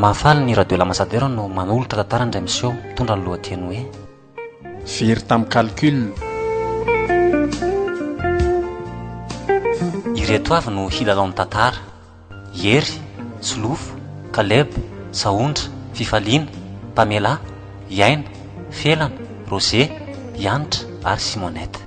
Mahafaly ny radio l'Ambassadeur no manolotra tantara indray miseho mitondra ny lohateny hoe very tamin'ny calcul. Ireto avy no hilalaon'ny tantara: hery, solofo, kalebo, saondra, fifaliana, pamela, iaina, felana, rosé, yanitra ary simonette.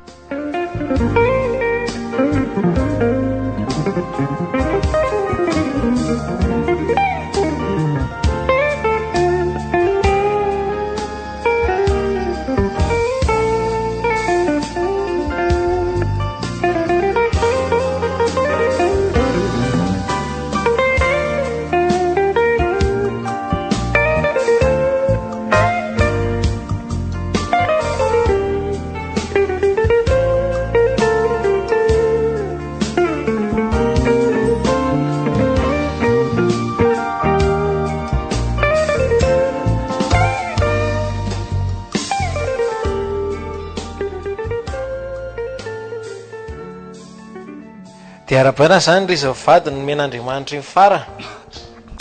Dia arabana zany ry zavady ny men'Andriamanitra ny fara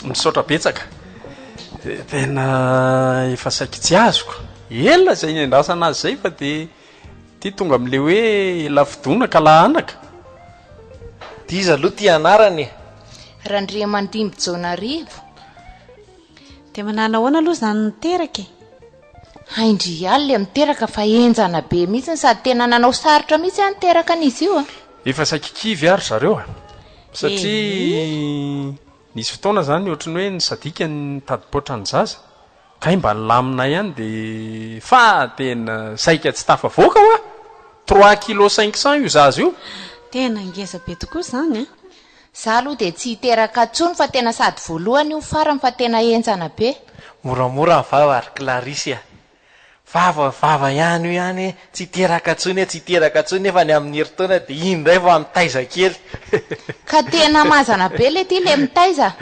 Misaotra betsaka. Tena efa saika tsy azoko. Ela zay niandrasana azy zay fa dia ty tonga amin'le hoe lavidona ka lahanaka. Diza aloha ty anarany. Randriamandimby Jonarivo. Dia manana ahoana aloha zany niteraka e? Haindry alina miteraka fa enjana be mihitsy sady tena nanao sarotra mihitsy niteraka an'izy io. Efa saika kivy ary zareo satria nisy fotoana zany ohatrany hoe nisadika ny tadipotra ny zaza kay mba lamina ihany dia fa tena saika tsy tafavoaka hoa 3 kilo 500 io zaza io. Tena ngeza be tokoa zany a. Za aloha dia tsy hiteraka tsony fa tena sady voalohany io farany fa tena enjana be. Moramora ny vava ary Clarisse. Vava ihany io ihany tsy teraka tsony tsy teraka tsony nefa ny amin'ny heritaona dia indray fa mitaiza kely. Ka tena mazana be le ty le mitaiza.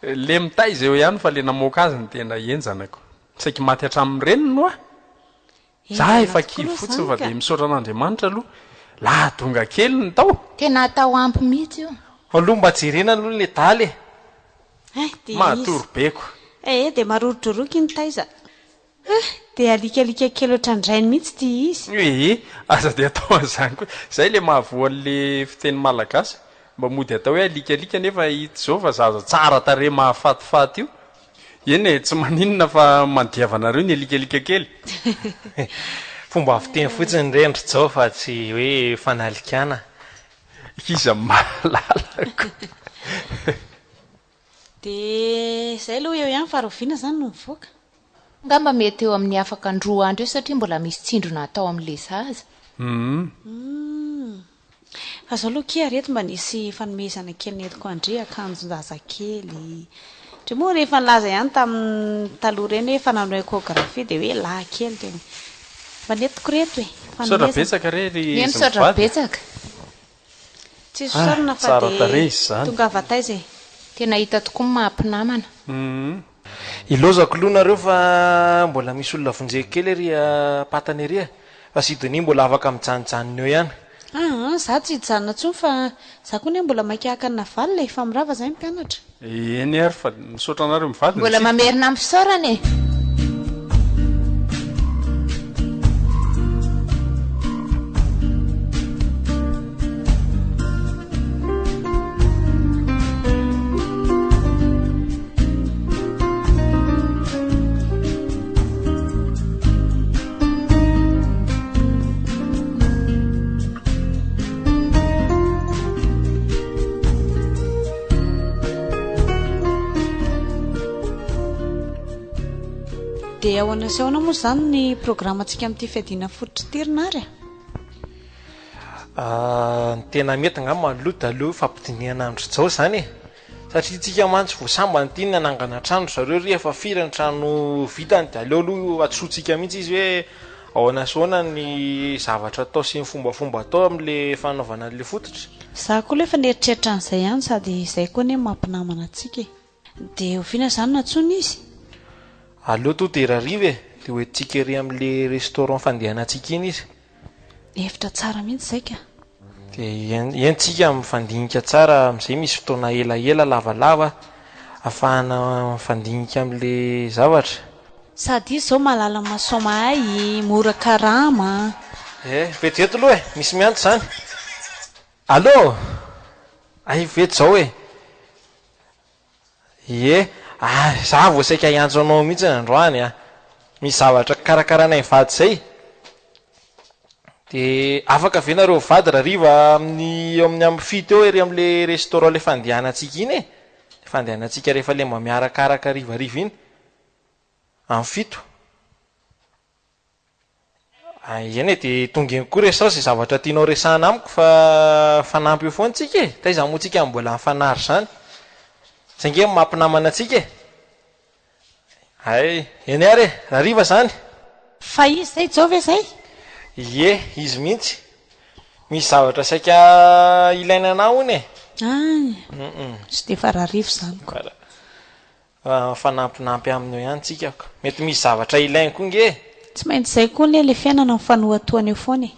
Le mitaiza eo ihany fa le namoaka azy ny tena enjanako. Saika maty hatramin'ny reniny no a. Za efa kivy fotsiny fa dia misaotra an'Andriamanitra aloha. La donga kely ny tao. Tena atao ampy mihitsy io. Aloha mba jerena aloha le daly. Matoro beko. Dia marorodroroky ny taiza. Dia alikalika kely ohatrandrainy mihitsy ty izy. Aza dia atao an'izany koa. Zay le mahavoan'le fiteny malagasy. Mba mody atao hoe alikalika nefa hita zao fa zaza tsara tare mahafatifaty io. Eny tsy maninona fa mandiavanareo ny alikalika kely. Fomba fiteny fotsiny rendry zao fa tsy hoe fanalikana. Iza mahalalako. Dia zay aloha eo ihany faroviana zany no mivoaka. Ngamba mety eo amin'ny afaka androa andro io satria mbola misy tsindrona atao amin'le zaza. Fa zao aloha kia reto mba nisy fanomezana kely netiko andre akanjo zaza kely. Dia moa rehefa nilaza ihany tamin'ny taloha reny hoe fanano échographie dia hoe lahy kely dia mba netiko reto e. Misaotra betsaka re ry misaotra betsaka. Tsy sorona fa dia tonga avataiza e. Tena hita tokoa mahampinamana. Ilozako aloha nareo fa mbola misy olona vonjeka kely ry patany ery fa Sidonie mbola afaka mijanonjanona eo ihany. Za tsy hijanona tsony fa za koa ne mbola makihaka ny navalina efa mirava zay mpianatra. Eny ary fa misaotra anareo mivadina. Mbola mamerina amin'ny fisaorana e. Dia ao anasehoana moa zany ny programantsika amin'ity fiadiana fototra terinary Ny tena mety angamba aloha daloha fampidiniana andro zao zany e. Satria tsika mantsy voasambany ity ny anangana trano zareo ry efa firy ny trano vitany dia aleo aloha atsotsika mihitsy izy hoe ao anasehoana ny zavatra atao sy ny fombafomba atao amin'le fanaovana an'le fototra. Za koa lefa nieritreritra an'izay ihany sady izay koa ne mampinamana antsika e. Dia oviana zany natsony izy. Aleo to dia rariva e. Dia hoentsika ery amin'le restaurant fandehanantsika iny izy. Hevitra tsara mihitsy zay ka. Dia entsika mifandinika tsara amin'izay misy fotoana elaela lavalava ahafahana fandinika am'le zavatra. Sady izy zao mahalala masoma ay mora karama. Veto aloha misy miantso zany. Allô, ay veto zao za vao saika hiantso anao mihitsy androany misy zavatra karakaranay vady zay. De afaka ve nareo vady raha riva amin'ny amby fito eo ery am'le restaurant le fandehanantsika iny fandehanantsika rehefa le mba miarakaraka rivariva iny amin'ny fito. Eny de tonga eny koa resao zay zavatra tianao resahana amiko fa fanampy eo foana tsika taiza moa tsika mbola mifanary zany zay nge mampinamana atsika eny ary raha riva zany Fa izy zay jao ve zay? Izy mihitsy misy zavatra saika ilaina anao ony Tsy de fa raharivo zany koa. Fanampinampy aminao ihany tsika mety misy zavatra ilainy koa nge. Tsy maintsy zay koa le fiainana ny fanoatoana eo foana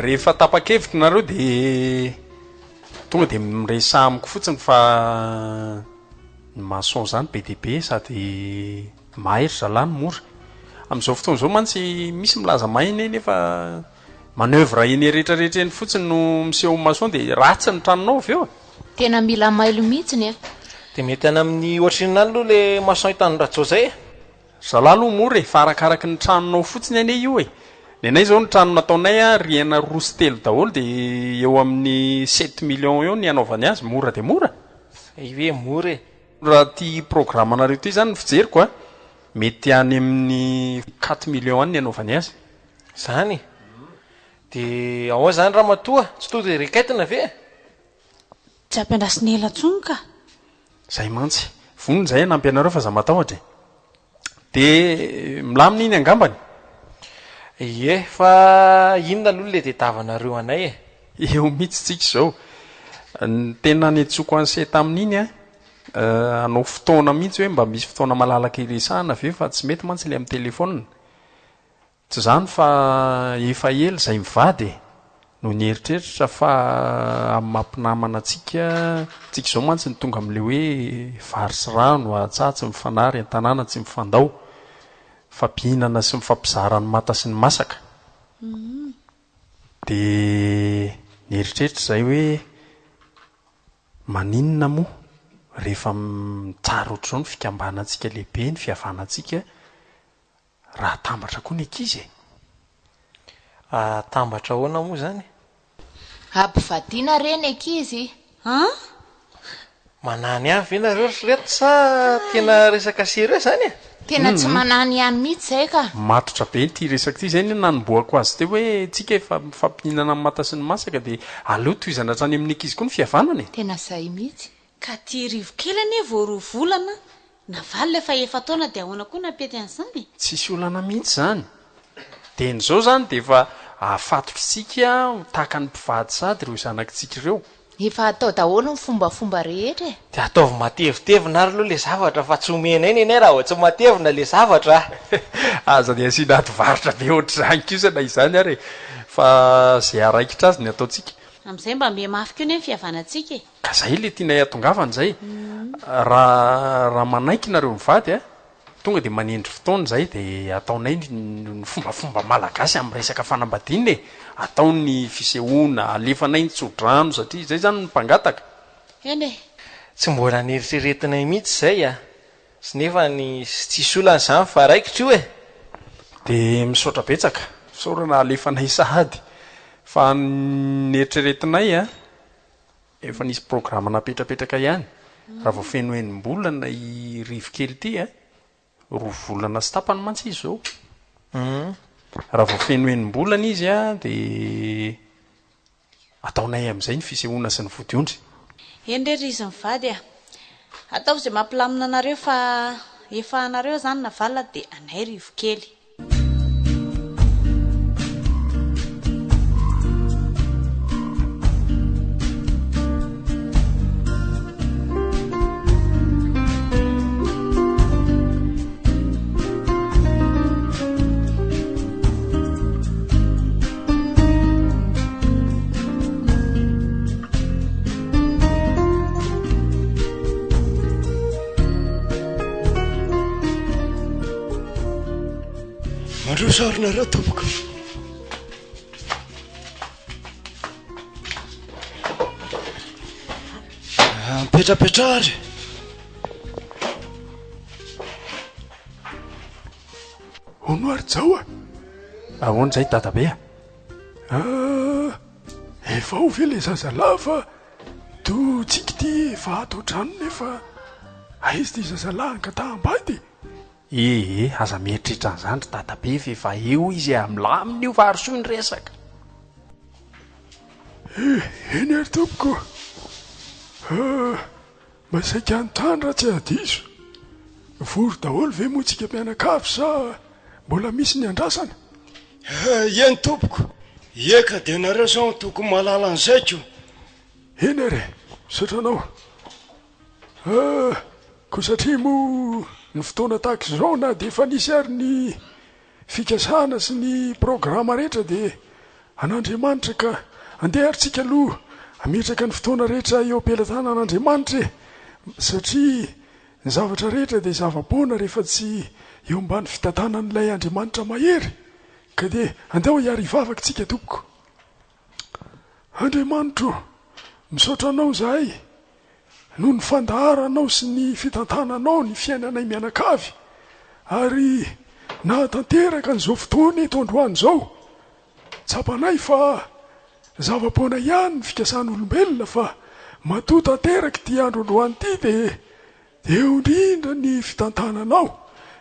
rehefa tapa-kevitra nareo de tonga de miresa amiko fotsiny fa ny maçon zany be dia be sady mahery zalany mora amin'izao fotoana zao mantsy misy milaza mahiny nefa manœuvre eny rehetrarehetra eny fotsiny no miseho maçon de ratsy ny tranonao avy eo. Tena mila mailo mihitsiny de mety any amin'ny ohatrin'ny any aloha le maçon hitanondratsao zay zalahy aloha mora fa arakaraky ny tranonao fotsiny ane io nenay zao ny trano nataonay riana roso telo daholo de eo amin'ny 7 millions eo ny anaovany azy mora de mora hoe mora raha ty programme anareo ty zany ny fijeriko mety any amin'ny 4 millions any ny anaovany azy zany de ao zany raha matoa tsy to de rekaitina ve tsy ampiandrasiny ela tsony ka zay mantsy vonony zay nampy anareo fa za matahotra de milamina iny angambany fa inona aloha le tediavanareo anay eo mihitsy tsika zao ny tena netsoko anse tamin'iny anao fotoana mihitsy hoe mba misy fotoana malalaka iresahana ve fa tsy mety mantsy le amin'ny telefona tsy zany fa efa ela zay mivady no nieritreritra fa amin'ny mampinamana tsika zao mantsy ny tonga am'le hoe vary sy rano atsatsy mifanary an-tanàna tsy mifandao fampihinana sy mifampizarany mata sy ny masaka de nieritreritra zay hoe maninona moa rehefa tsara ohatr'izao ny fikambanantsika lehibe ny fihavanantsika raha tambatra koa ny ankizy tambatra hoana moa zany ampivadiana reny ankizy manany any ve nareo reto sa tena resaka sérieux zany tena tsy manany ihany mihitsy zay ka matotra be ty resaka ty zay nanomboako azy teo hoe tsika efa fampihinana amin'ny mata sy ny masaka de aleo toizana hatrany amin'ny ankizy koa ny fihavanany tena zay mihitsy ka ty rivo kely anie vao roa volana navaly le fa efa taona de ahoana koa napety an'izany tsisy olana mihitsy zany de n'izao zany de efa afatotritsika tahaka ny mpivady sady ireo zanakitsika ireo efa atao daholo ny fombafomba rehetra de ataovy matevitevina ary aloha le zavatra fa tsy omena eny eny raha tsy matevina le zavatra aza de asina atovaritra be ohatr' zany kisana izany ary fa zay araikitra azy ny ataotsika am'izay mba mbe mafy keo ny fihavanantsika ka zay le tianay atongavany zay raha manaiky nareo mivady tonga de manendry fotoana zay de ataonay ny fombafomba malagasy amin'ny resaka fanambadiny ataony fisehoana alefanay ny tsodrano satria zay zany ny mpangataka eny tsy mbola neritreretinay mihitsy zay sy nefa ny tsisy olany zany fa raikitra io de misaotra betsaka saorana alefanay sahady fa neritreretinay efa nisy programme napetrapetraka ihany raha vao feno enim-bolana i rivokely ty roa volana sy tapany mantsy izy zao raha vao feno enim-bolana izy de ataonay amin'izay ny fisehoana sy ny vodiondry eny re ry izy mivady ataovy zay mampilamina anareo fa efa anareo zany navalina dia anay rivo kely. Sarina raha tompoko. Mipetrapetrary. Hono ary zao ahoana zay dadabe efa ho ve le zazalahy fa to tsika ty efa ato trano nefa aizy ty zazalahy ankataham-bady. aza mieritritra an'izany dadabe fa eo izy amlaminy io fa arosoa ny resaka. Eny ary tompoko, masaika anytany raha tsy adiso. Vory daholo ve moa tsika mianakavy sa mbola misy ny andrasana? Eny tompoko, eka dia nareo sao tokony malala an'izay ko. Eny ary misotranao. Ko satria moa ny fotoana tahaka izao na dia efa nisy ary ny fikasana sy ny programa rehetra dia an'Andriamanitra ka andeha ary tsika aloha ametraka ny fotoana rehetra eo am-pelatana an'Andriamanitra satria ny zavatra rehetra dia zava-poana rehefa tsy eo ambany fitantanan'ilay Andriamanitra mahery ka dia andeha hiary hivavaka tsika tompoko. Andriamanitra misaotra anao zahay no ny fandaharanao sy ny fitantananao ny fiainanay mianakavy ary nahatanteraka n'izao fotoana eto androany izao. Tsapanay fa zava-poana ihany ny fikasan'olombelona fa matoa tanteraka ty andro androany ty dia eo indrindra ny fitantananao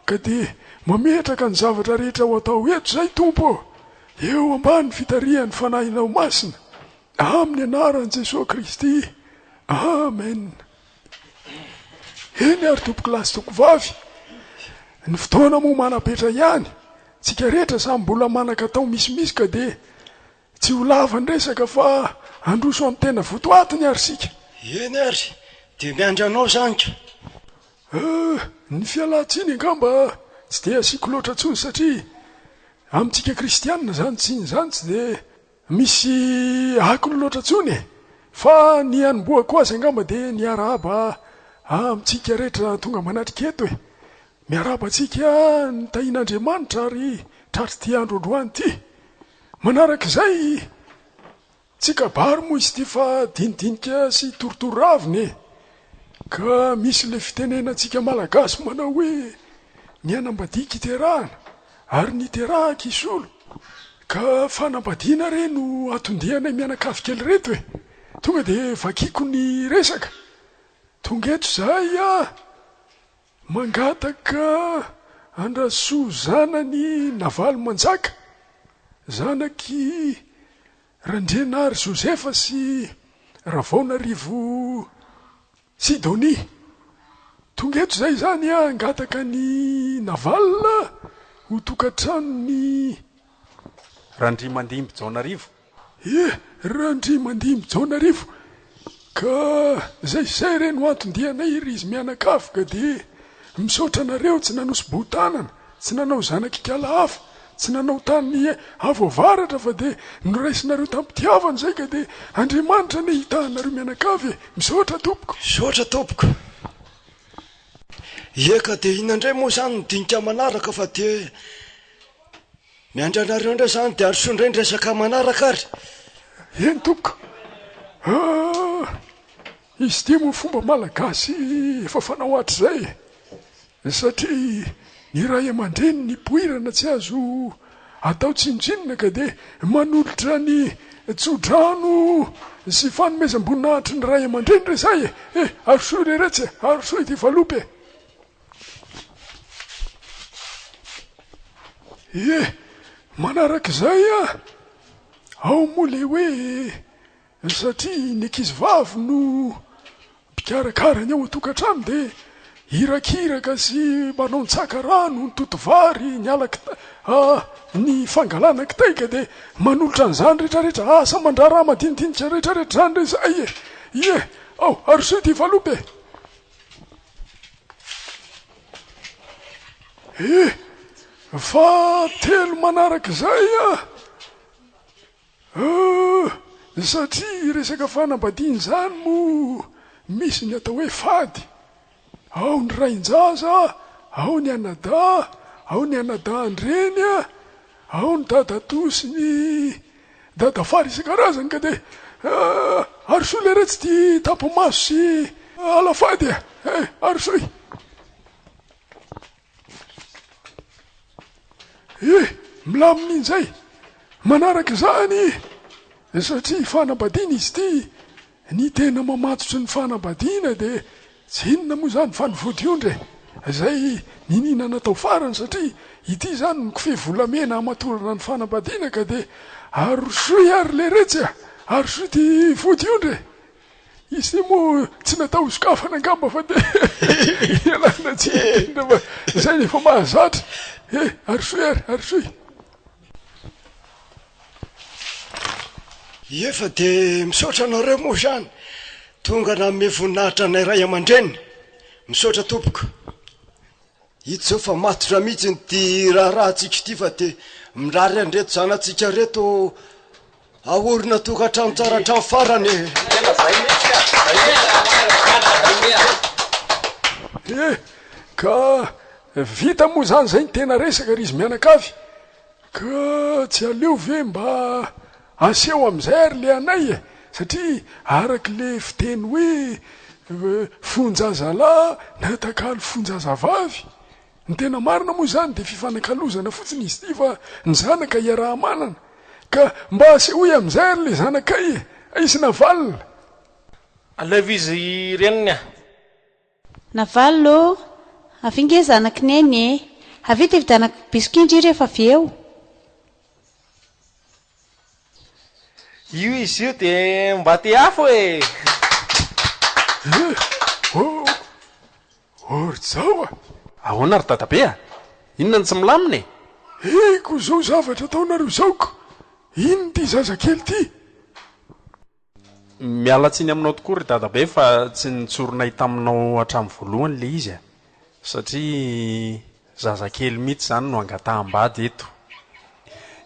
ka dia mametraka ny zavatra rehetra ho atao eto zay tompo eo ambany fitarihan'ny fanahinao masina amin'ny anaran'i Jesosy Kristy. Amen. Eny ary tompoko lahy sy toko vavy, ny fotoana moa manapetra ihany, tsika rehetra samy mbola manakatao misimisy ka dia tsy ho lava ny resaka fa androso amin'ny tena votoatiny ary sika. Eny ary dia miandranao zany ka. Ny fialan-tsiny angamba tsy dia asiako loatra tsony satria amintsika kristianina zany tsiny zany tsy dia misy akony loatra tsony fa ny anomboako azy angamba dia ny araba amintsika rehetra tonga manatrika eto miaraba antsika ny tahin'Andriamanitra ary tratry ty andro androany ty. Manaraka izay tsika bary moa izy ty fa dinidinika sy torotoro raviny ka misy le fitenenantsika malagasy manao hoe ny anambadiaka iterahana ary ny terahaka isolo ka fanambadiana re no atondianay mianakavy kely reto tonga dia vakiko ny resaka. Tonga eto zay mangataka andrasoa zanany Navaly Manjaka, zanaky Randrenary Josefa sy Ravaonarivo Sidonia. Tonga eto zay zany angataka ny Navaly ho tokantranony Randrimandimby Jaonarivo. Randrimandimby Jaonarivo ka zay reno antondianay ry izy mianakavy ka dia misaotra anareo tsy nanosy botanana, tsy nanao zanak'ikala hafa, tsy nanao tany avoavaratra fa dia noraisinareo tampitiavana zay ka dia Andriamanitra ny hitahanareo mianakavy. Misaotra tompoko. Misaotra tompoko. Eka dia inandray moa zany nidinika manaraka fa dia miandra anareo indray zany dia arosoandray ny resaka manaraka ary. Eny tompoko. Izy ty moa fomba malagasy efa fanao hatrizay satria ny ray aman-dreny ny poirana tsy azo atao tsinotsinona ka dia manolotra ny tsodrano sy fanomezam-boninahitry ny ray aman-dreny re zay arosoy reretsy arosoy ty valopy manaraka izay ao moa le hoe satria ny ankizy vavy no mpikarakarany ao an-tokantrano dia irakiraka sy manao ntsaka rano ny totovary ny ny fangalana kitaika dia manolotra an'izany rehetrarehetra asa mandraraha madinidinika rehetrarehetra zany re zay ao arosoy ty valobe fa telo manaraka zay satria resaka fanambadiany zany mo misy ny atao hoe fady ao ny rain-jaza ao ny anada ao ny anada andreny ao ny dadatosy ny dadafary isan-karazany ka dia arosoy le retsy ty tapomaso sy alafady arosoy milamin'iny zay manaraka zany satria fanambadiana izy ty ny tena mamatotry ny fanambadiana dia tsy inona moa zany fanivody ondre zay ninina natao farany satria ity zany nykofehy volamena amatorana ny fanambadiana ka dia arosoy ary le retsy arosoy ty vody ondre izy ty moa tsy natao sokafana angamba fa dia ialana tsy indra zay nefa mahazatra arosoy ary arosoy efa dia misaotra anareo moa zany tonga nanome voninahitra nay ray aman-dreniny misaotra tompoko hito zao fa matotra mihitsy ny ty raharahantsika ity fa dia mirary andreto zanatsika reto aorina tokantrano tsaratrano farany ka vita moa zany zay ny tena resaka ry izy mianakavy ka tsy aleo ve mba aseho am'izay ary le anay satria araky le fiteny hoe fonjazalahy natakalo fonjazavavy ny tena marina moa zany dia fifanakalozana fotsiny izy ty fa ny zanaka iaraha manana ka mba asehoy am'izay ary le zanakay isy navalina aleva izy reniny navalo avinge zanaky neny avita vidanak biskindry rehefa avy eo io izy io dia mba te afo orzao ahoana ry dadabe inona ny tsy milamina ko zao zavatra ataonareo zaoko ino ty zazakely ty mialatsiny aminao tokoa ry dadabe fa tsy nitsoronay taminao hatramy voalohany le izy satria zazakely mihitsy zany no angataham-bady eto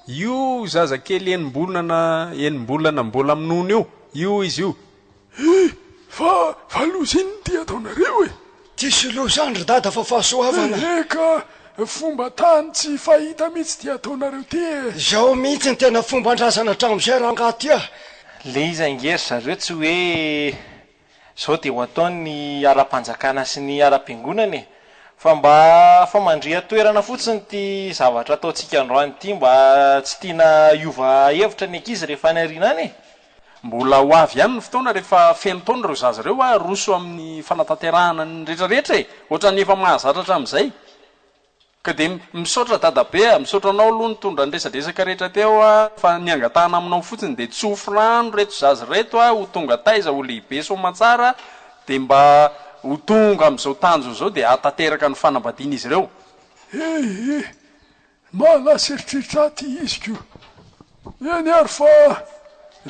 io zazakely enimbolana mbola aminony io izy io fa loza iny ty ataonareo tsisy loha zany ry dada fa fahasoavana eka fomba tany tsy fahita mihitsy ty ataonareo ty zao mihitsy ny tena fomba andrazana tramozay rangaty le izy angery zareo tsy hoe zao dia ho ataony ara-panjakana sy ny ara-piangonany fa mba famandrea toerana fotsiny ty zavatra ataontsika androany ity mba tsy tiana iova hevitra ny ankizy rehefa any ariana any mbola ho avy ihany ny fotoana rehefa feno taona reo zaza reo roso amin'ny fanatanterahana ny rehetrarehetra ohatrany efa mahazatra hatramin'izay ka dia misaotra dadabe misaotra anao aloha nytondra nyresadresaka rehetra teo fa ny angatahana aminao fotsiny dia tsofrano reto zaza reto ho tonga taiza ho lehibe somatsara dia mba ho tonga am'izao tanjo zao dia atateraka ny fanambadiana izy ireo malaseritreitra ty izyko eny ary fa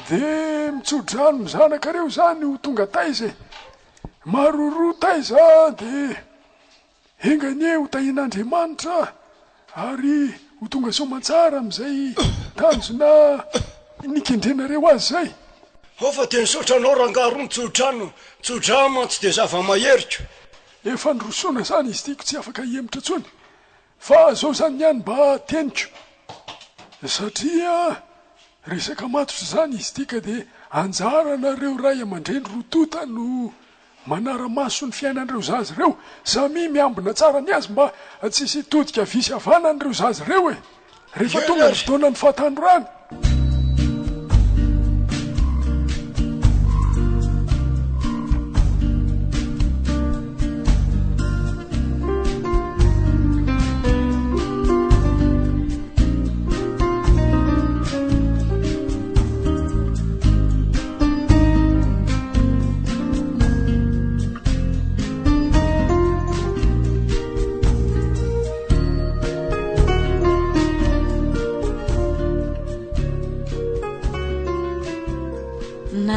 dia mitsodrano mizanakareo zany ho tonga taiza maroro taiza dia enganye ho tahin'andriamanitra ary ho tonga somatsara am'izay tanjona nikendrenareo azy zay fa dia nisaotra anao rangaro ny tsodrano mantsy dia zava-maheriko efa nyrosona zany izy tiako tsy afaka hiemitra tsony fa zao zany ihany mba teniko satria resaka matotra zany izy tika dia anjaranareo ray aman-dreny rotota no manara-maso ny fiainan'ireo zazy ireo samy miambina tsara ny azy mba tsisy todika visy avanan'ireo zazy ireo rehefa tonga ny fotoana ny fahatandrony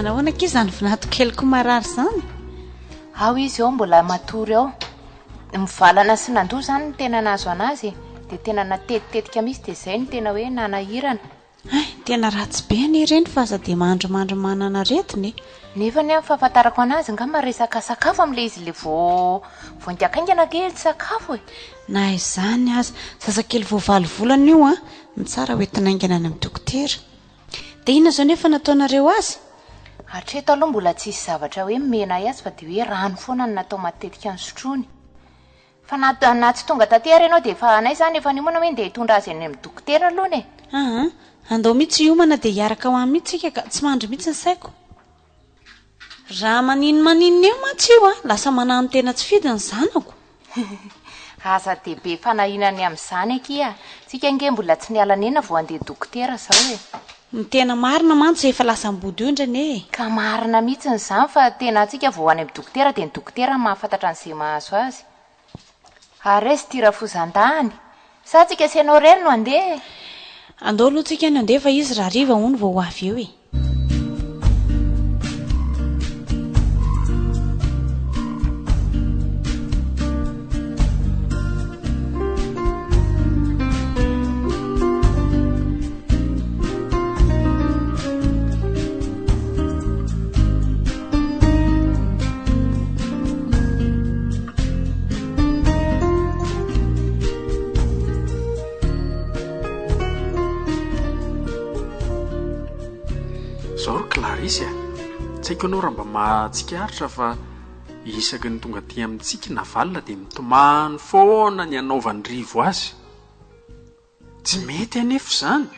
Nanahoana ke zany vinato keliko marary zany? Ao izy ao mbola matory ao. Mivalana sy nandoa zany ny tena nazo anazy dia tena natetitetika mihitsy dia izay ny tena hoe nanahirana. Ay, tena ratsy be any ireny fa aza dia mandromandro manana aretiny. Nefa ny amin'ny fahafantarako anazy ngamba resaka sakafo amin'ilay izy le voandiakaingana kely sakafo e. Na izany aza, zazakely voavaly volana io a, ny tsara hoentina aingana any amin'ny dokotera. Dia inona zao nefa nataonareo azy? Hatreto aloha mbola tsisy zavatra hoe mena azy fa dia hoe rano foana no natao matetika ny sotrony. Fa na tsy tonga taty ary ianao dia efa anay zany efa niomana hoe ndeha hitondra azy any amin'ny dokotera aloha e. Andao mihitsy hiomana dia hiaraka ho any mihitsy tsika ka tsy mandry mihitsy ny saiko. Raha maninona eo mantsy io a, lasa manano tena tsy fidy ny zanako. Aza dehibe fanahinany amin'izany akia. Tsika nge mbola tsy niala nena vao andeha dokotera zao e. Ny tena marina mantsy efa lasa mbody ondrany e. Ka marina mihitsy n'izany fa tena tsika vao any amin'ny dokotera dia ny dokotera mahafantatra an'izay mahazo azy. Ary sy tira fozan-tany. Sa tsika sianao reny no andeha? Andao aloha tsika ny andeha fa izy raha riva hono vao ho avy eo e. Clarisy tsy haiko anao raha mba mahatsikaritra fa isaky ny tonga aty amintsika navalina dia mitomany foana ny anaovany rivo azy. Tsy mety anefa zany.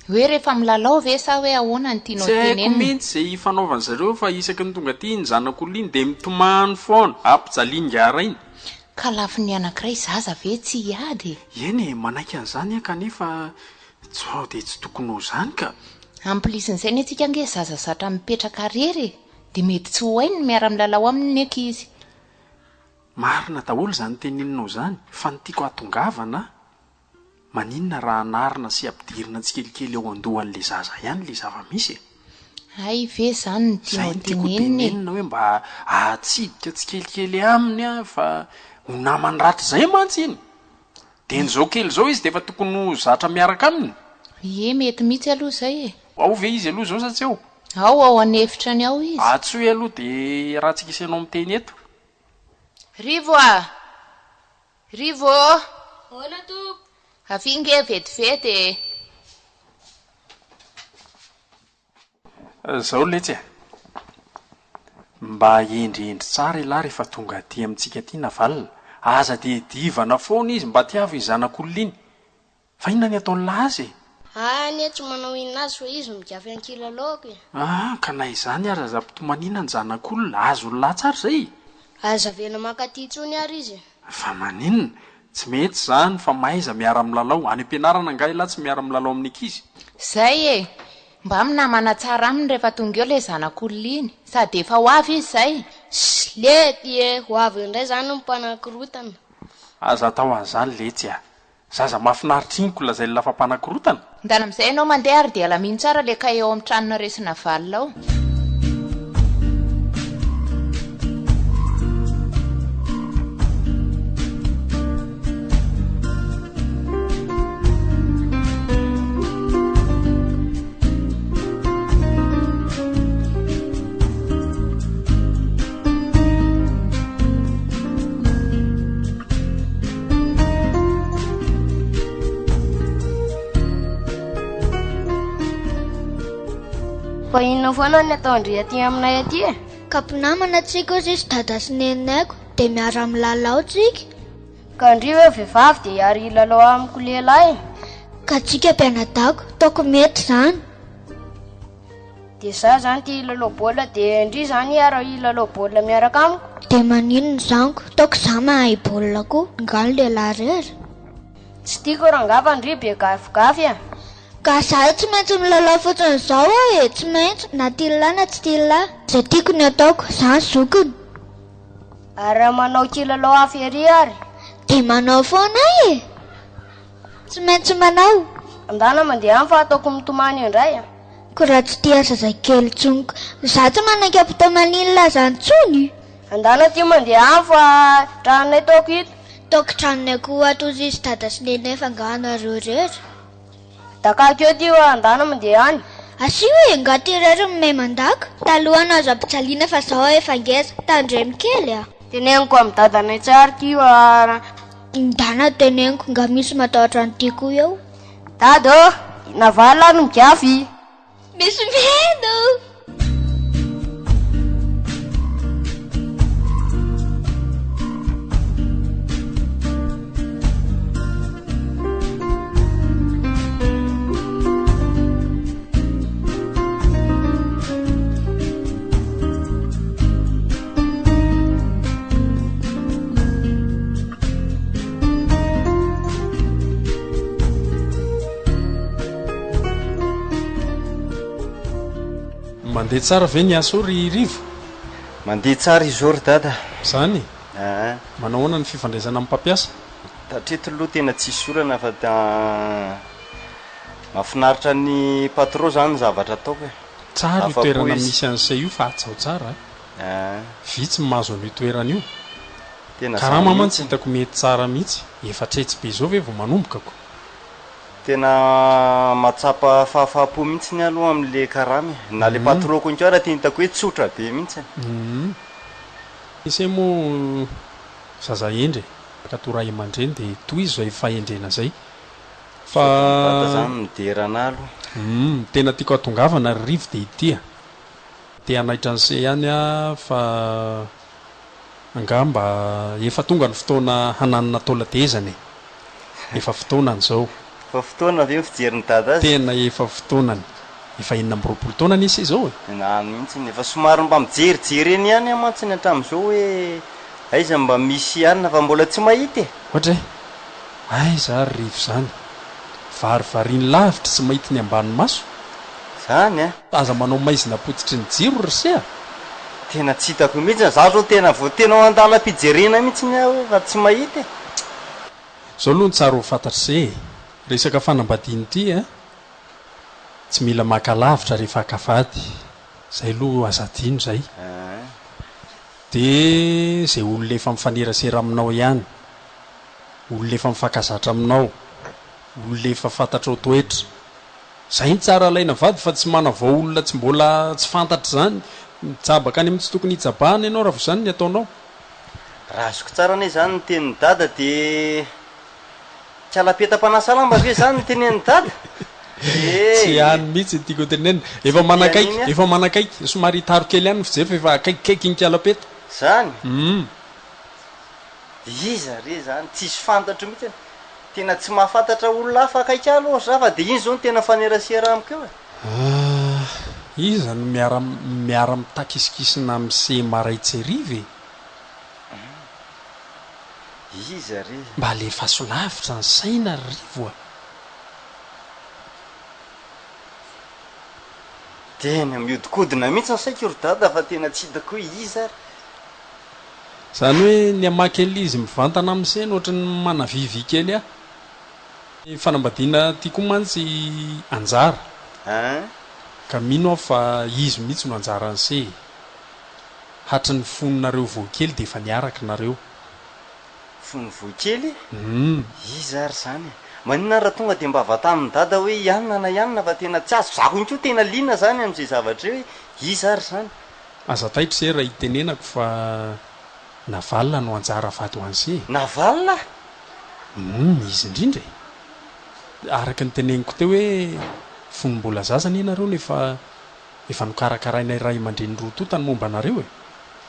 Hoe rehefa milalao ve sa hoe ahoana ny tianao tenenina? Tsy haiko mihitsy izay fanaovany zareo fa isaky ny tonga aty ny zanak'olona iny dia mitomany foana ampijaliangara iny. Ka lafy ny anankiray zaza ve tsy hiady? Eny manaiky an'izany kanefa tsy dia tsy tokony ho zany ka. Amplisin'izay ny antsika nge zaza zatra mipetraka rery dia mety tsy ho hainy ny miara milalao aminy ankizy. Marina daholo zany teneninao zany fa ny tiako hatongavana maninona raha anarina sy ampidirina tsikelikely eo andohan'le zaza ihany le zava-misy. Ay ve zany ny tianao tenenina hoe mba atsidika tsikelikely aminy fa ho namany ratra izay mantsy iny. Dia n'izao kely zao izy dia efa tokony ho zatra miaraka aminy. Ie mety mihitsy aloha izay e. Ao ve izy aloha zao sa tsy ao? Ao anefitrany ao izy. Atsoy aloha dia raha tsika isanao miteny eto. Rivo a! Rivo! Hola tompo. Avinge vetivety e. Zao letsy mba endriendry tsara ilahy rehefa tonga aty amintsika aty navalina. Aza dia divana foana izy mba tiavo izanak'olona iny. Fa inona ny ataony lazy? Ne tsy manao inona azy fa izy migafy ankilaloko e. Ka na izany ary aza mpitomanina ny zanak'olona azo lahy tsara zay. Aza vela makaty tsony ary izy. Fa maninona? Tsy mety zany fa maiza miara milalao. Any am-pianarana nga ilahy tsy miara milalao amin'ny ankizy. Zay e. Mba minamana tsara aminy rehefa tonga eo le zanak'olona iny. Sady efa ho avy izy zay. Lety e, ho avy indray zany mipanakorotana. Aza atao an'izany letsy zaza mahafinaritra iny koa lazay lafa mpanakorotana. Ndana amin'izay ianao mandeha ary dia alamino tsara le ka eo amin'ny tranona resina valina ao. Fa inona foana ny ataondry aty aminay aty e? Ka mpinamana tsika ozy izy dada sy neninayko dia miara milalao tsika. Ka ndry hoe vehivavy dia hiary hilalao amiko lehilahy. Ka tsika mpianadako taoko mety zany. Dia za zany tia hilalao baolina dia ndry zany hiara hilalao baolina miaraka amiko. Dia maninona zaniko taoko za mahay baolina koa ngano lehilahy rery. Tsy tiako rangava ndry be gafigafy a. Ka za tsy maintsy milalao fotsiny izao e, tsy maintsy na tia lahy na tsy tia lahy. Izay tiako ny ataoko za zokiny. Ary manao kilalao hafa ery ary. Dia manao foana e. Tsy maintsy manao. Andana mandeha any fa ataoko mitomany indray. ko raha tsy tia zazakely tsoniko za tsy manankampitaman'inona zany tsony andana ty mandeha any fa tranonay taoko ito taoko tranonay koa atozy izy dada sy nenay fa angahanareo rehetra dakakeo ty andana mandeha any asio hoe ngaty rehetra may mandaka talohana azo ampitsaliana fa zao efa ngeza tandremy kely a teneniko amin'ny dadanay tsara ty ndana teneniko nga misy matahotra anytiako eo dada navala no migiafy misy meno mandeha tsara ve ny asory rivo mandeha tsara izory dada zany manao hoana ny fifandraisana amin'ny mpampiasa tatreto aloha tena tsisy orana fa mahafinaritra ny patron zany zavatra ataoko tsara io toerana misy an'izay io fa atsao tsara vitsy mahazo an'io toerana io tena karama mantsy hitako mety tsara mihitsy efa tretsy be zao ve vao manombokako tena matsapa fahafahapo mihitsy ny aloha amin'le karamy na le patroko ny koa raha tia hitako hoe tsotra be mihitsy isy moa zaza endry ka to raha aman-dreny dia toy izy zay fahendrena zay fa zany miderana alo tena tiako atongavana ry rivo dia itia tia anaitra an'izay ihany a fa angamba efa tonga ny fotoana hananana taoladezany efa fotoanany zao fotoana avy fijeriny dada azy tena efa fotoanany efa 4 taona nisy izao na mihitsy efa somary mba mijerijery eny ihany amantsy ny hatramin'izao hoe aiza mba misy ihany fa mbola tsy mahita ohatra ay za rivo zany varivariany lavitra tsy mahita ny ambany maso zany aza manao maizina potitry ny jiro rysea tena tsy hitako mihitsy za zao tena vo tena ao andala-pijerena mihitsy ny aho fa tsy mahita zao aloha ny tsara ho fantatr' zay resaka fanambadiany ity tsy mila makalavitra rehefa akafady zay aloha azadino zay dia zay olona efa mifanerasera aminao ihany olona efa mifankazatra aminao olona efa fantatrao toetra zay ny tsara alaina vady fa tsy manavao olona tsy mbola tsy fantatra zany mitsabaka any amin'ny tsy tokony hitsabahana ianao raha vo zany ny ataonao raha azoko tsara ane zany ny tenin'ny dada dia tsy alapeta-panasalamba ve zany ny tenen'ny dada tsy any mihitsy tiako tenena efa manakaiky somary taro kely ihany fijery fa efa akaikikaiky ny kialapeta zany iza re zany tsisy fantatro mihitsy tena tsy mahafantatra olona hafa akaiky aloha za fa dia iny zao ny tena fanerasera amiko iza no miara mitakisikisina mise maraitserive iza re mba lefa solavitra ny saina rivoa tena miodikodina mihitsy ny saiko ry dada fa tena tsy hitako hoe iza ary zany hoe ny amaky elizy mivantana amin'izay ohatra ny manavivy kely a fanambadiana tia koa mantsy anjara ka mino aho fa izy mihitsy no anjara an'izay hatry ny foninareo voakely dia efa niaraka nareo fony voakely iza ary zany manina raha tonga dia mba avatamin'ny dada hoe ianina na ianina fa tena tsy azo zako iny koa tena liana zany amin'izay zavatra hoe iza ary zany aza taitra zay raha hitenenako fa navalina no anjara vady ho an'izay navalina izy indrindra araka ny teneniko teo hoe fonombola zazany ianareo nefa efa nokarakarainay raha imandreny rototany momba anareo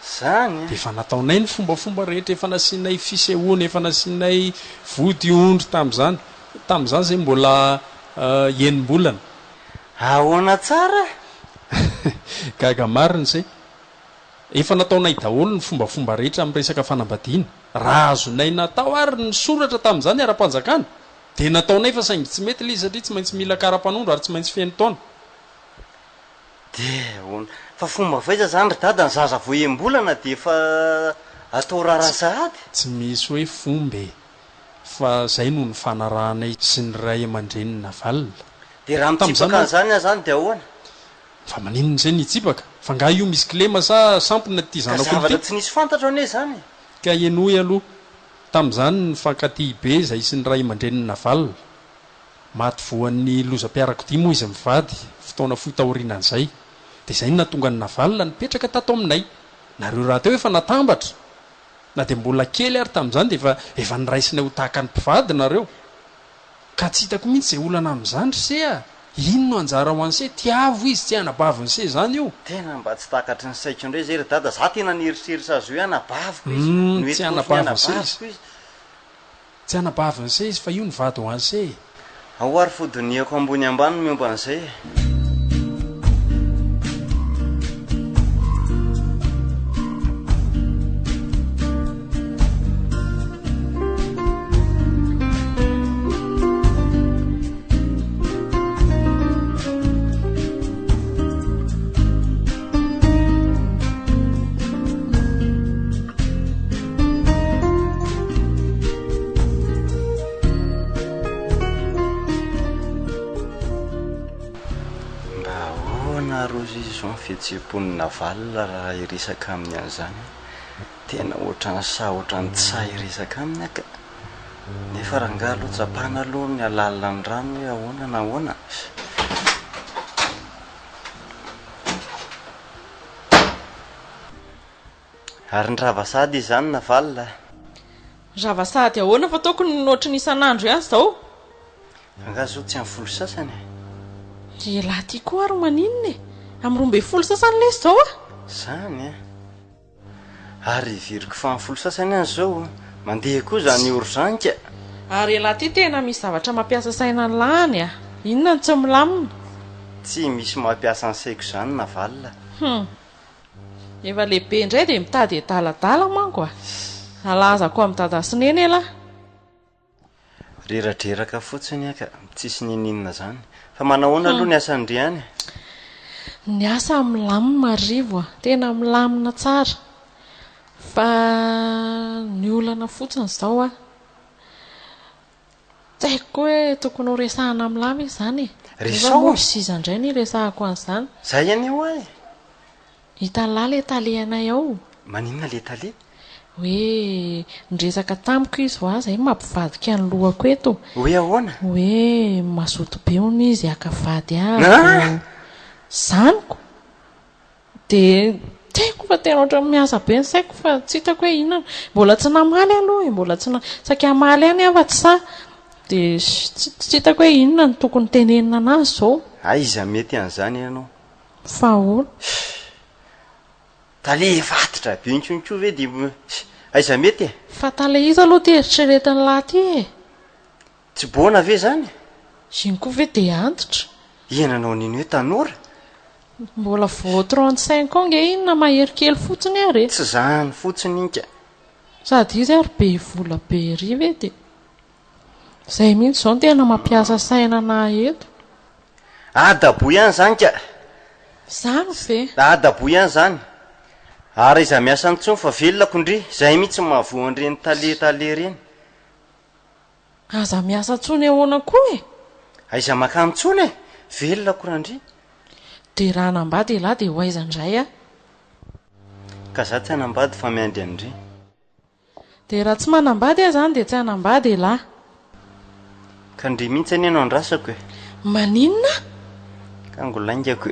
zany dia efa nataonay ny fombafomba rehetra efa nasianay fisehoana efa nasianay vody ondry tam'izany zay mbola enim-bolana ahoana tsara gaga mariny zay efa nataonay daholo ny fombafomba rehetra amin'ny resaka fanambadiana raha azonay natao ary ny soratra tamin'izany ara-panjakana dia nataonay fa saingy tsy mety lizy satria tsy maintsy mila kara-panondro ary tsy maintsy feno taona dia ahoana fa fomba faiza zany ry dada ny zaza vo em-bolana dia efa atao rarasahady tsy misy hoe fomba fa zay no ny fanarahanay sy ny ray aman-dreniny navalina dia raha mitsipaka an'izany aho zany dia ahoana fa maninona zay nitsipaka fa nga io misy klema sa sampona ty zavatra tsy nisy fantatra ane zany ka enoy aloha tam'izany ny fankaty be zay sy ny ray aman-dreniny navalina maty voan'ny loza-piarako ty moa izy mivady fotoana fotaorinan'izay de zay ny natonga ny navalina nipetraka tato aminay nareo raha teo efa natambatra na de mbola kely ary tam'izany de efa niraisina ho tahaka ny mpivady nareo ka tsy hitako mihitsy zay olana am'izany rsea ino no anjara ho an'se tiavo izy tsy anabaviny se zany io tena mba tsy takatry ny saiko indray zay ry dada za tena nieritreritra azy hoe anabaviko izy tsy anabaviny se izy tsy anabaviny se izy fa io ny vady ho an'se ao ary fodiniako ambony ambany miomba an'izay fihetseham-ponina valina raha iresaka amin'ny an'izany tena ohatrany sa ohatrany tsa iresaka aminy aka nefa rangah aloha japana aloha ny alalina ny rano hoe ahoana na ahoana ary ny ravasady izany na valina ravasady ahoana fa tokony nohatra ny isan'andro ihany zao angah zao tsy amin'ny folo sasany de laha ty koa ary maninona amin'ny 12 sasany lesy zao zany ary viriko fa amin'ny folo sasany any zao mandeha koa zany orzanka ary laha ty tena misy zavatra mampiasa saina lany inona ny tsy milamina tsy misy mampiasa ny saiko zany na valina efa lehibe indray de mitady adaladala manko alaza koa amin'ny dada sineny ela reradreraka fotsiny aka tsisy nininona zany fa manahoana aloha ny asandre any ny asa milamina marivo tena milamina tsara fa ny olana fotsiny zao tsy haiko hoe tokony ho resahana milamy izy zany resao indray ny resahako an'izany zay any io hitalahy le talehanay ao maninona le tale hoe nresaka tamiko izy ho zay mampivadika ny lohako eto hoe ahoana hoe mazoto be on izy akavady azy zaniko de teko fa tena oatra miasa be ny saiko fa tsy hitako hoe inona mbola tsy namaly aloha mbola tsy saika maly any afa tsy sa de tsy hitako hoe inona ny tokony tenenina anazy zao iza mety an'izany ianao fa ola tale vatitra be nkonko ve de aiza mety fa tale izy aloha teritreretiny lahy ty tsy bona ve zany ziny koa ve de antitra iananao niny hoe tanora mbola vo 35 ans nge inona maherikely fotsiny ary tsy zany fotsiny inka sady izy ary be vola be ry ve de zay mihitsy zao tena mampiasa saina na eto adabo ihany zany ka zany ve adabo ihany zany ary iza miasa ntsony fa velonako ndry zay mihitsy mahavoan'ireny tale reny aza miasa tsony ahoana koa aiza makamitsony velonako randry de raha nambady lahy de ho aizandray ka za tsy hanambady fa miandry andry de raha tsy manambady zany de tsy hanambady lahy ka ndry mihitsy any ianao andrasako maninona ka ngolaingako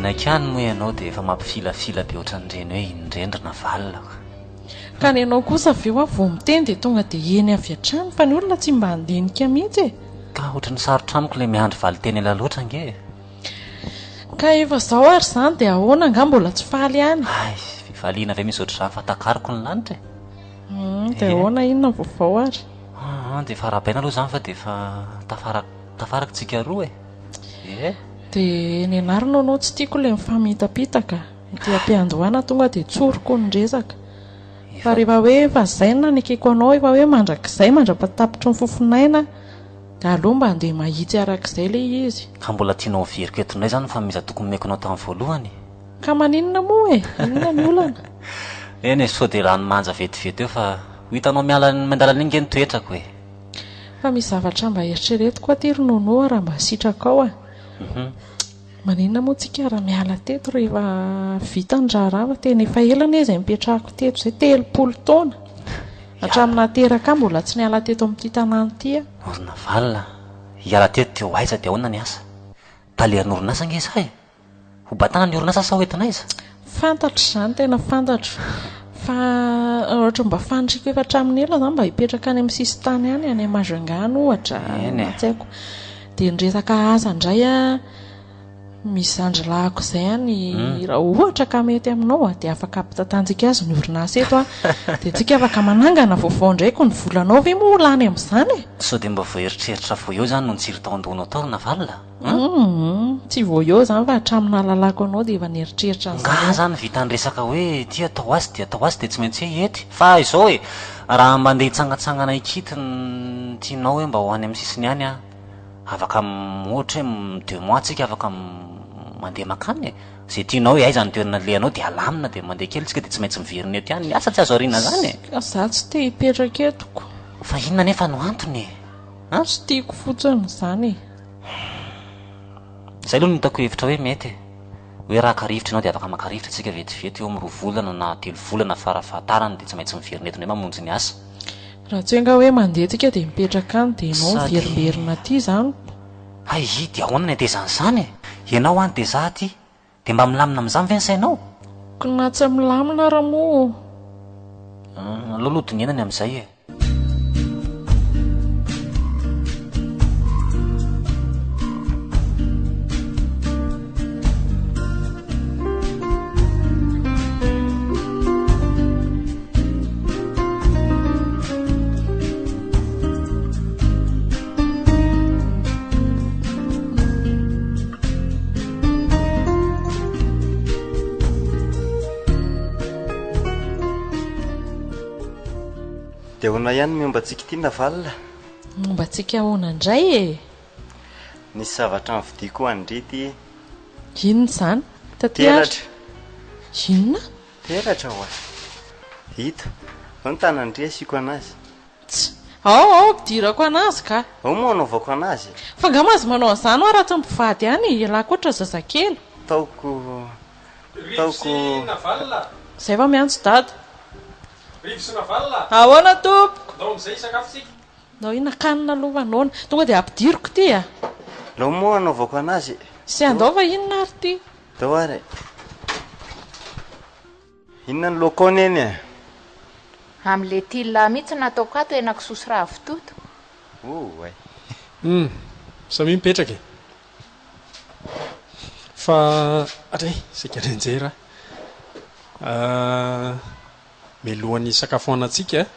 nakany moa ianao de efa mampifilafila be ohatran'ireny hoe indrendrina valina ka ny anao kosa aveo vo miteny de tonga de eny avy atrany fa ny olona tsy mba andenika mihitsy ka ohatrany sarotra amiko le miandry vali teny ela loatra nge ka efa zao ary zany de ahoana nga mbola tsy faly any fifaliana ave misy oatra zany fa takariko ny lanitra de ahoana inona vaovao ary de farahabaina aloha zany fa de fa tafaraka tsika roa dia nianarina anao tsy tiako ilay mifamitapitaka ety am-piandohana tonga dia tsoroko ny resaka fa rehefa hoe efa zaina nikeko anao efa hoe mandrakizay mandrapatapitry ny fofinaina dia aloha mba andeha mahitsy arak'izay ilay izy ka mbola tianao veriko etonay zany fa miza tokony mekonao tamin'ny voalohany ka maninona moa e inona ny olana eny sao dia rano manja vetivety eo fa ho hitanao miala mandalana inge ny toetrako e fa misy zavatra mba eritreretiko aty ronono raha mba sitraka ao maninona moa tsika raha miala teto rehefa vita ny raharaha tena efa elana izay mipetrahako teto zay 30 taona hatraminateraka mbola tsy niala teto amin'ity tanàna ity orina valina hiala teto teo aiza dia ahoana ny asa talery ny orinasa nge izahay ho batana ny orinasa sa hoentinay iza fantatro izany tena fantatro fa ohatra mba fantriko efa hatramin'ny ela zany mba hipetraka any amin'ny sisy tany any any Majongano ohatra tsy haiko dia nyresaka asa indray misy andrilahako izay any raha ohatra ka mety aminao dia afaka ampitantanjika azy ny orinasa eto dia tsika afaka manangana vaovao indraiky ny volanao ve moa lany amin'izany sao dia mba voaeritreritra vo eo zany no nitsiry tao an-dohanao tao na valina tsy vo eo zany fa hatramina lalako anao dia efa nieritreritra nga zany vita ny resaka hoe ty atao azy dia tsy maintsy hoe ety fa izao e raha mandeha hitsangatsangana ikity ny tianao hoe mba ho any amin'ny sisiny any afaka ohatra hoe 2 mois tsika afaka mandeha makany zay tianao hoe aiza ny toerana lehanao dia alamina dia mandeha kely tsika dia tsy maintsy miverina eto ihany ny asa tsy azo ariana zany za tsy te hipetraka etoko fa inona nefa no antony tsy tiako fotsiny zany zay aloha nitako hevitra hoe mety hoe raha karivitra ianao dia afaka makarivitra tsika vetivety eo amin'ny 2 volana na 3 volana farafahatarany dia tsy maintsy miverina eto nefa mamonjy ny asa raha tsy nga hoe mandeha tsika dia mipetraka any dia ianao miverimberina aty zany ay dia ahoana ny antezany zany ianao any dia za aty dia mba milamina amin'izany ve ny sainao na tsy milamina raha moa lolodiny enany amin'izay e dia hoana ihany miomba antsika ity na valina momba antsika hoana indray e nisy zavatra nividiako andrety inona izany teratra inona teratra ho hita ao ny tanandre asiako anazy ao mpidirako anazy ka ao moa anaovako anazy fa nga mazy manao an'izany ao raha tsy mpivady any ialako ohatra zazakely taoko zay fa miantso dada rivosina valina ahoana tompoko ndao amin'izay sakafo tsika nao ina kanina aloha anoana tonga dia ampidiriko ty lao moa anaovako anazy sy andao fa inona ary ty dao ary inona ny lokony eny amin'le tila mihitsy nataoko ato enako sosy raha vitoto ay samy mipetraka e fa atray sika renjay raha milohan'ny sakafoanantsika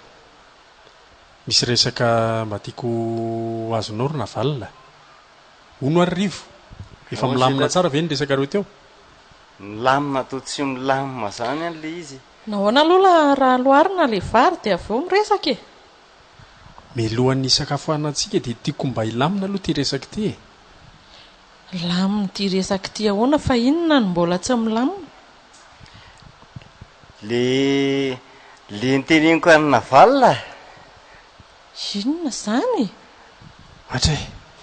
misy resaka mba tiako azon'orona valina ono ary rivo efa milamina tsara ve ny resaka reo teo milamina to tsy milamina zany an'le izy nahoana aloha raha loarina le vary dia avy eo miresaka e milohan'ny sakafoanantsika dia tiako mba hilamina aloha ty resaka ty lamina ty resaka ty ahoana fa inona ny mbola tsy milamina le nteneniko anina valina inona zany atray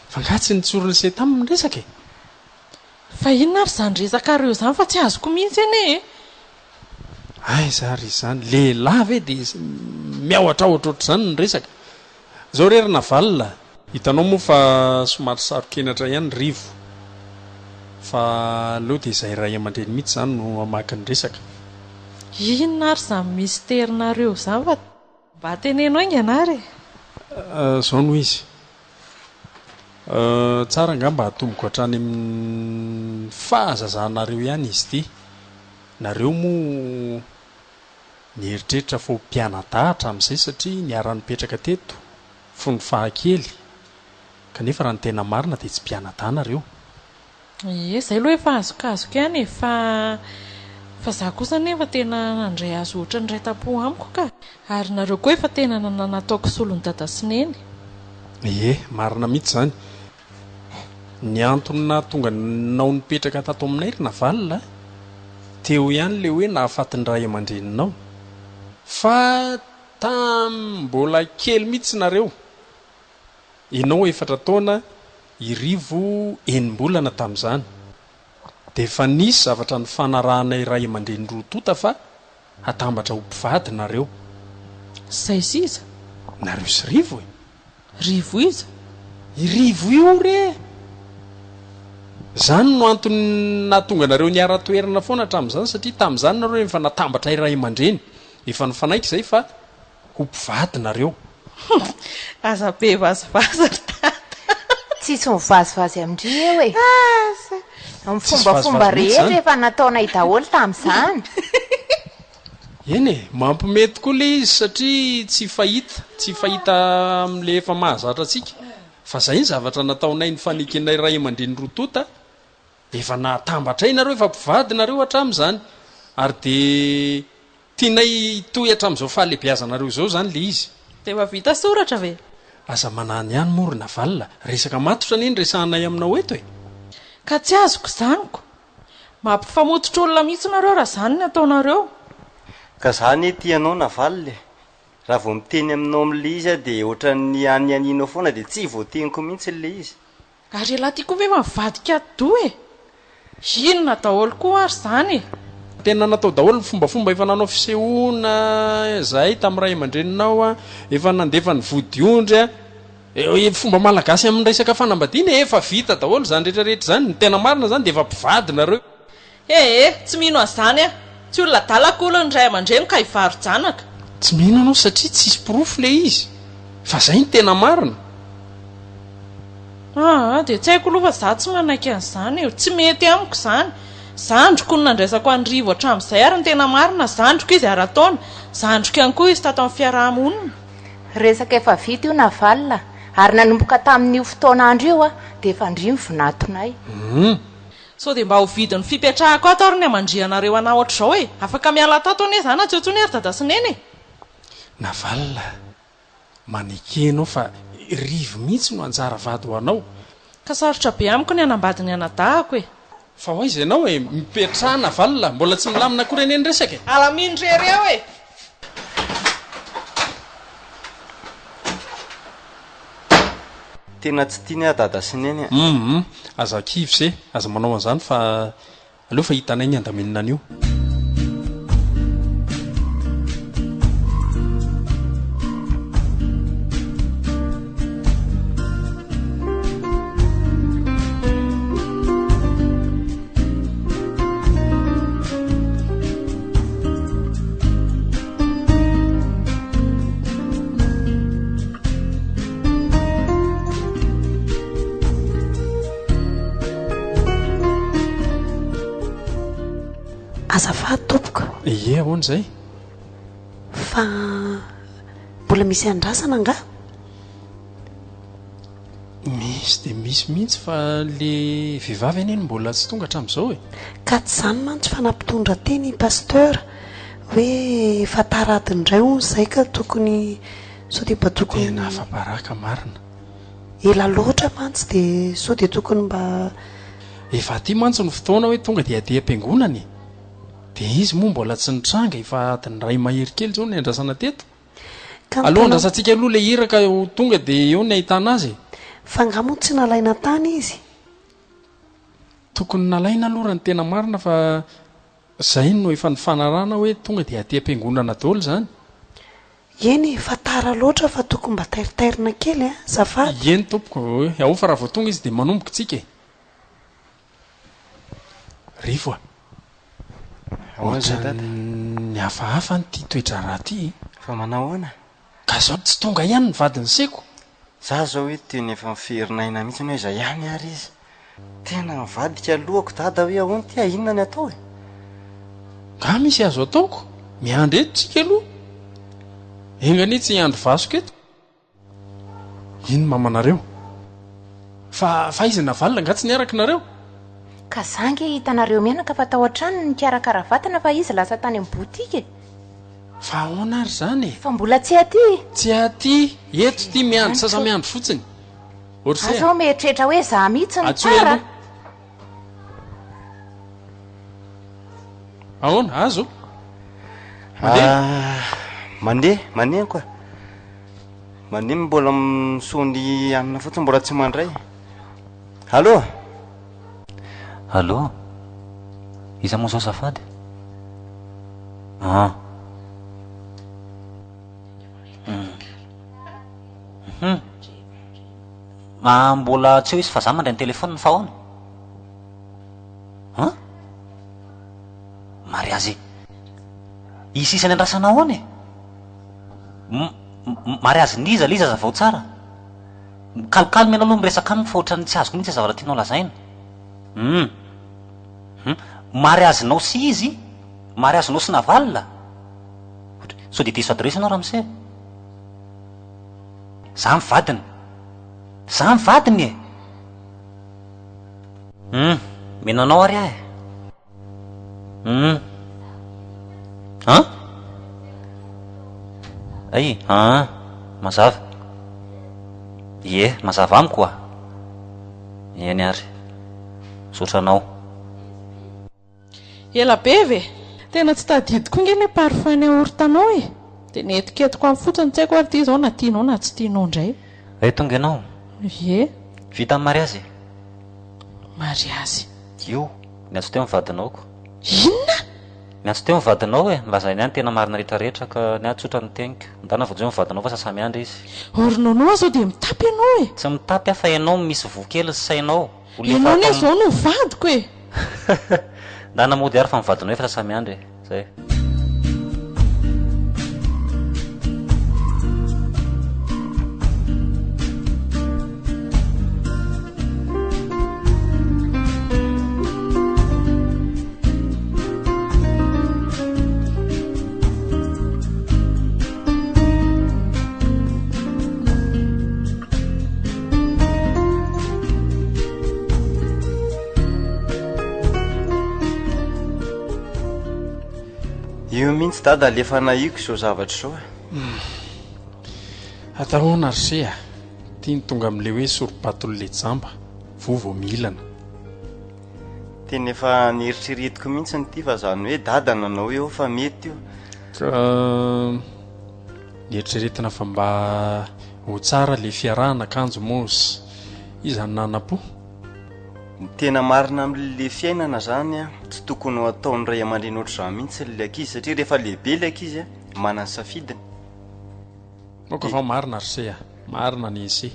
fa ngatsy nitsorona se taminy resaka e fa inona ary zany resaka reo zany fa tsy azoko mihitsy eny e ay zary zany lehilahy ve dia miaohatra ohatra ohatr'izany ny resaka zao rerina valina hitanao moa fa somary sarokenatra ihany rivo fa aloha dia izay ray aman-dreny mihitsy zany no amaky ny resaka inona ary zany misterinareo zany fa mba tenenao inga anary zao no izy tsara nga mba hatomboko hatrany amin'ny fahazazanareo ihany izy ty nareo moa nieritreritra fo mpianadahatra amin'izay satria niara-nipetraka teto fo ny fahakely kanefa raha ny tena marina dia tsy mpianadahy nareo Zay aloha efa azokazoko ihany e, fa za kosa nefa tena nandray azo ohatra ny ray tapo amiko ka, ary nareo koa efa tena nataoko solony dada sy neny. Marina mihitsy zany. Ny antony tonga nao nipetraka tato aminay ry navalina, teo ihany le hoe nahafatin'ny ray aman-dreninao, fa mbola kely mihitsy nareo. Ianao 4 taona, 9 tamin'izany. Dia efa nisy zavatra ny fanarahanay ray aman-dreny roa tota fa hatambatra ho mpivady nareo. Zay sisa? Nareo sy rivo e. Rivo iza? Rivo io re. Zany no antony nahatonga nareo niara-toerana foana hatramin'izany, satria tamin'izany nareo efa natambatra ray aman-dreny. Efa nifanaiky izay fa ho mpivady nareo. Aza be vazivazy ry tata. Tsisy mivazivazy amindry eo e. Amin'ny fombafomba rehetra efa nataonay daholo tamin'izany. Eny e, mampimety koa le izy satria tsy fahita amin'le efa mahazatra antsika. Fa zay ny zavatra nataonay ny fanekenay ray aman-dreny roa tota, efa natambatra nareo efa mpivady nareo hatramin'izany. Ary dia tianay toy hatramin'izao fahalehibeazanareo zao zany le izy. Dia efa vita soratra ve? Aza manany ihany morina valina, resaka matotra neny resahanay aminao eto e. Ka tsy azoko zaniko, mampifamototra olona mihitsy nareo raha zany ny ataonareo. Ka zany tianao navalile, raha vao miteny aminao amin'le izy dia ohatran'ny anianinao foana dia tsy voateniko mihitsy le izy. Ary laha tiako ve mivadika do e? Inona daholo koa ary zany e? Tena natao daholo ny fombafomba efa nanao fisehoana zahay tamin'ny ray aman-dreninao, efa nandefa ny vodiondry, fomba malagasy amin'ny resaka fanambadiana efa vita daholo zany rehetrarehetra zany. Ny tena marina zany dia efa mpivady nareo. Tsy mino azany a, tsy olona dalaka olo ny ray aman-dreny ka hivaro janaka. Tsy mino anao satria tsisy pirofo le izy, fa zay ny tena marina. Dia tsy haiko aloha fa za tsy manaiky an'izany, tsy mety amiko zany. Zandroko no nandraisako an'rivo hatramin'izay ary ny tena marina, zandroko izy ara-taona, zandroko ihany koa izy tato amin'ny fiarahamonina. Resaka efa vita io navalina, ary nanomboka tamin'io fotoana andro io dia efa ndrimy vinatonay. So dia mba ho vidin'ny fipetrahako ato ary ny amandrianareo anao ohatr'izao e, afaka miala tato ane zany atsotsony ary dada sy neny e. Navalina, manekenao fa rivo mihitsy no anjara vady ho anao. Ka sarotra be amiko ny anambadiny anadahako e. Fa ho izy ianao e, mipetraha Navalina, mbola tsy milamina koa reneny resaka e. Alamindry ery aho e. Tena tsy tiany dada sy neny. Aza kivy se, aza manao an'izany fa aleo fa hitanay ny andaminina an'io. Azafady tompoko. Ahoana izay? Fa mbola misy andrasana nga? Misy dia misy mihitsy fa le vehivavy aneny mbola tsy tonga hatramin'izao e. Ka tsy izany mantsy fa nampitondra teny pasteur hoe efa taradiny indray hono izay ka tokony sao dia mba tokony tena afa-baraka marina. Ela loatra mantsy dia sao dia tokony mba efa aty mantsy ny fotoana hoe tonga dia aty am-piangonany. Dia izy moa mbola tsy nitranga, efa adiny ray mahery kely zao ny andrasana teto. Aloha andrasantsika aloha le hira ka tonga dia eo ny ahitana azy. Fa ngamoa tsy nalaina tany izy. Tokony nalaina aloha raha ny tena marina, fa zay no efa ny fanarana hoe tonga dia aty am-piangonana daholo zany. Eny fa tara loatra fa tokony mba tairitairina kely azafady. Eny tompoko, ao fa raha vao tonga izy dia manomboka tsika. Rivo ny hafahafa nyty toetra raha ty. Fa manao ahoana? Ka zao tsy tonga ihany ny vadiny seko. Za zao hoe teny efa miferinaina mihitsy hoe izay ihany ary izy. Tena mivadika alohako dada hoe ahoana ty, inona ny atao e? Nga misy azo ataoko, miandry eto tsika aloha. Engany tsy hiandry vasoko eto. Ino mamanareo? Fa izy Navalina nga tsy niaraka nareo? ka zangy hitanareo mianaka fa tao an-trano ny kiarakaravatana fa izy lasa tany amin'ny botika fa ahoana ary zany fa mbola tsy aty tsy aty eto ty miandro sasa miandro fotsiny azao mieritreritra hoe za mihitsy ny tsara ahoana azo mandeha koa mandeha mbola misony anina fotsiny mbola tsy mandray allo iza moa zao safady mbola tsy ho izy fa za mandray ny telefona fa ahoana mariazy isisany andrasana ahoana e mariazy niza liza zavao tsara calcul aloha miresaka aminy fa ohatrany tsy azoko mihitsy zavatra tianao lazaina mariazinao sy izy mariazinao sy navalina so de diso adresy anao raha mise za mivadiny e menanao ary ahy mazava mazava amiko koa eny ary sotranao ela be ve tena tsy tadidiko nge le parfum-ny aortanao e de netiketiko amin'ny fotsiny tsy haiko ary ty zao na tianao na tsy tianao indray tonga ianao vita amin'ny mariazy io ny atso teo mivadinaoko inona ny atso teo mivadinao e lazay ny any tena marina rehetrarehetra ka ny atsotra ny teniko ndana vao zao mivadinao fa sasamy andry izy orinanao zao de mitapy ianao e tsy mitapy afa ianao misy vokely sy sainao ianao ne zao no vadiko e ndana mody ary fa mivadinao efa sasamy andry zay io mihitsy dada alefa naiko zao zavatra zao atahoana rysea tia ny tonga amin'le hoe soribatolole jamba vovo milana tena efa nieritreretiko mihitsy ny ty fa zany hoe dada nanao eo fa mety io ka nieritreretina fa mba ho tsara le fiarahana kanjo mosy izany nanapo ny tena marina am'le fiainana zany a tsy tokony ho ataony ray aman-dreny oatra zany mihitsy le ankizy satria rehefa lehibe le ankizy a manany safidiny moka fa marina rysea marina ny ese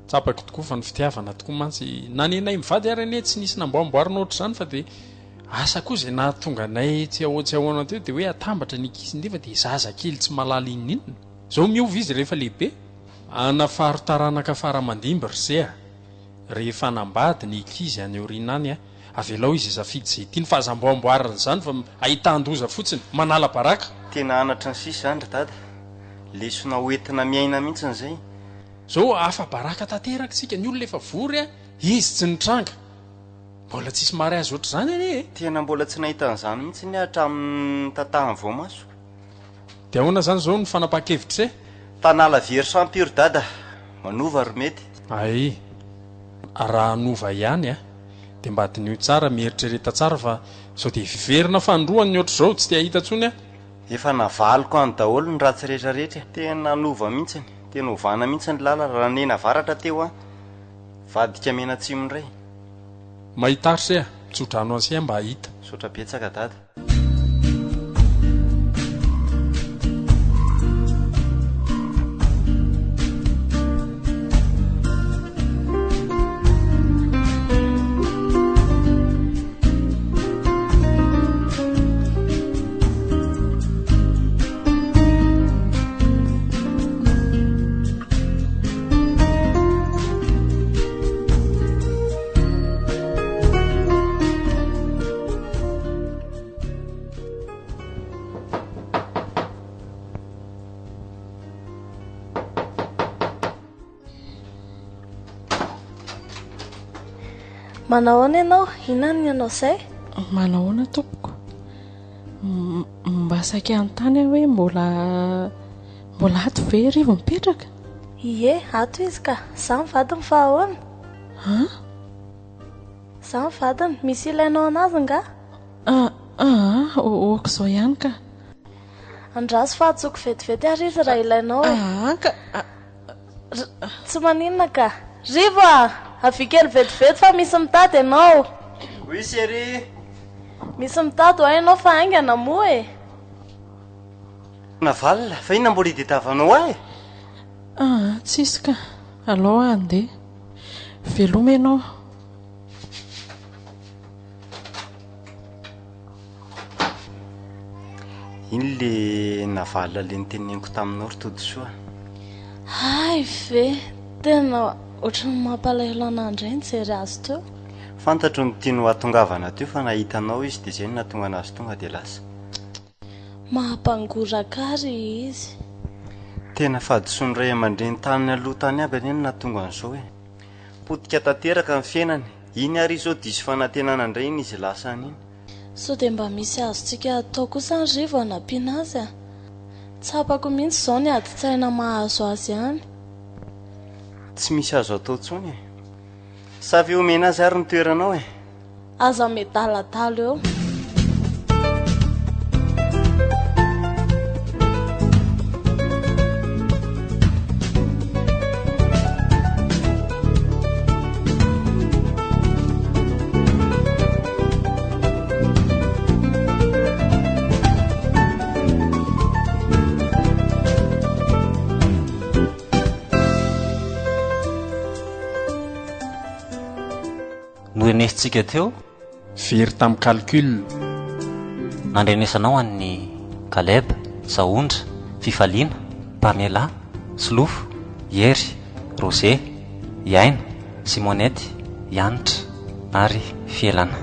tsapako tokoa fa ny fitiavana tokoa mantsy nanenay mivady ary ane tsy nisy namboamboarina oatra zany fa de asa koa zay nahatonga anay tsy ahoatsy ahoana teo de hoe atambatra ny ankizy ndefa de zaza kely tsy malala ininina zao miova izy rehefa lehibe anafarotaranaka faramandimby rysea rehefa nambady ny ankizy any orina any a avelao izy zafidy zay tiany fahazamboamboarina zany fa ahitan-doza fotsiny manala baraka tena anatra ny sisy zany ry dada lesona hoentina miaina mihitsy n'izay zao afa baraka tanteraka tsika ny olona efa vory a izy tsy nitranga mbola tsisy mary azy oatra zany ane tena mbola tsy nahitan'izany mihitsy ny hatramin'ny tantahany voamaso de ahoana zany zao ny fanapaha-kevitra e tanala very sampiro dada manova ry mety raha nova ihany a de mba adin'io tsara mieritrereta tsara fa sao de viverina fandroany ny oatra zao tsy te ahita ntsony a efa navaliko any daholo ny ratsy rehetrarehetra tena nova mihitsiny tena hovana mihitsy ny lala raha nena varatra teo a vadika mena tsimo ndray mahitaritry a mitsodrano ansia mba hahita sotra betsaka dada Manahoana ianao? Inona ianao izay? Manahoana tompoko? Mba saika an-tany hoe mbola ato ve rivo mipetraka? Ie, ato izy ka. Za mivadiny fa ahoana? Za mivadiny, misy ilainao anazy nga? Oka izao ihany ka. Andraso fa atsoko vetivety ary izy raha ilainao tsy maninona ka. Rivo avikely vetivety fa misy mitady ianao. Oui chérie. Misy mitady ho hainao fa aingana moa e. Navalina, fa inona mbola hiditavanao ahy? Tsisy ka. Alao andeha. Veloma ianao. Iny le navalina le niteneniko taminao ry todosoa. Ay ve, tena ohatrany mampalahelo anahy indray nijery azy teo. Fantatro ny tiany ho atongavana teo fa nahitanao izy dia izay no nahatonga anazy tonga dia lasa. Mahampangoraka izy. Tena fahadisoany ray aman-dreny tany aloha tany aby any no nahatonga an'izao e. Potika tanteraka ny fiainany. Iny ary izao diso fanantenana indray iny izy lasa an'iny. So dia mba misy azontsika atao kosa ny rivo hanampiana azy tsapako mihitsy izao ny adi-tsaina mahazo azy ihany. Tsy misy azo atao intsony e. Savy omena azy ary ny toeranao e. Aza medaladalo eo. Noenesitsika teo very tamin'ny calcul. Nandrenesanao an'ny Caleb, Saondra, Fifaliana, Pamela, Slofo, Yery, Rosé, Yaina, Simonety, Yanitra ary Fielana.